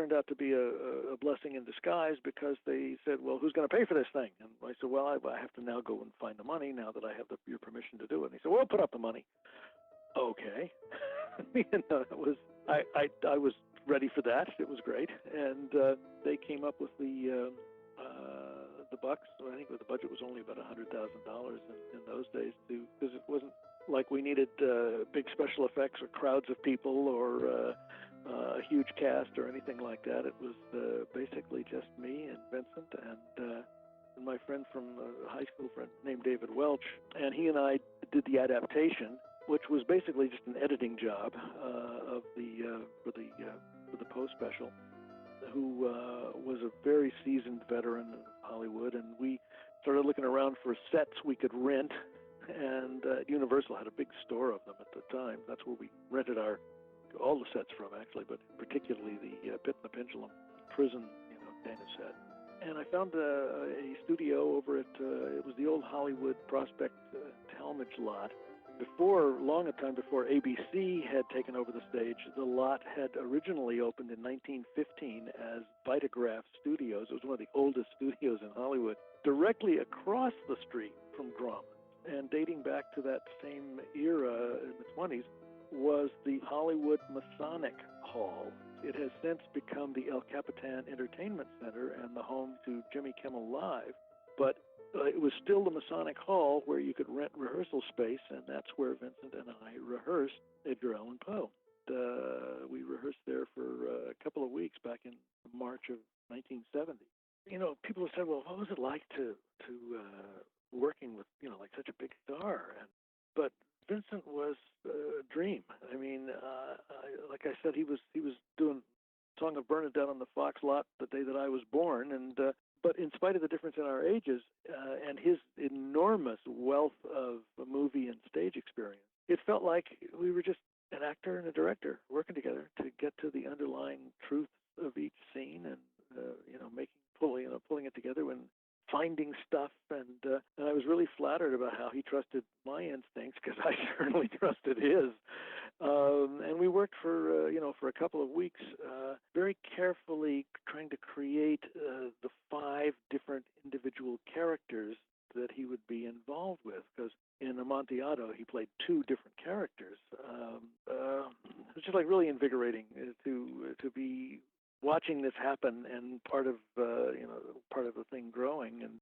turned out to be a blessing in disguise because they said, well, who's going to pay for this thing? And I said, well, I have to now go and find the money now that I have your permission to do it. And he said, well, put up the money. Okay. It was I was ready for that. It was great. And they came up with the bucks. I think the budget was only about $100,000 in those days, because it wasn't like we needed big special effects or crowds of people or a huge cast or anything like that. It was basically just me and Vincent and my friend from high school friend named David Welch, and he and I did the adaptation, which was basically just an editing job of for the Poe special, who was a very seasoned veteran of Hollywood, and we started looking around for sets we could rent, and Universal had a big store of them at the time. That's where we rented all the sets from, actually, but particularly the Pit and the Pendulum prison, kind of set. And I found a studio over at, it was the old Hollywood Prospect Talmadge lot. Long a time before ABC had taken over the stage, the lot had originally opened in 1915 as Vitagraph Studios. It was one of the oldest studios in Hollywood, directly across the street from Grauman. And dating back to that same era in the 20s was the Hollywood Masonic Hall. It has since become the El Capitan Entertainment Center and the home to Jimmy Kimmel Live. But it was still the Masonic Hall where you could rent rehearsal space, and that's where Vincent and I rehearsed Edgar Allan Poe. We rehearsed there for a couple of weeks back in March of 1970. People have said, well, what was it like to working with, like such a big star? But Vincent was a dream. I mean, like I said, he was doing Song of Bernadette on the Fox lot the day that I was born, and but in spite of the difference in our ages and his enormous wealth of movie and stage experience, it felt like we were just an actor and a director working together to get to the underlying truth of each scene, and pulling it together and finding stuff. And I was really flattered about how he trusted my instincts, because I certainly trusted his. And we worked for a couple of weeks, very carefully trying to create the 5 different individual characters that he would be involved with, because in Amontillado he played 2 different characters. It was just like really invigorating to be watching this happen and part of the thing growing. And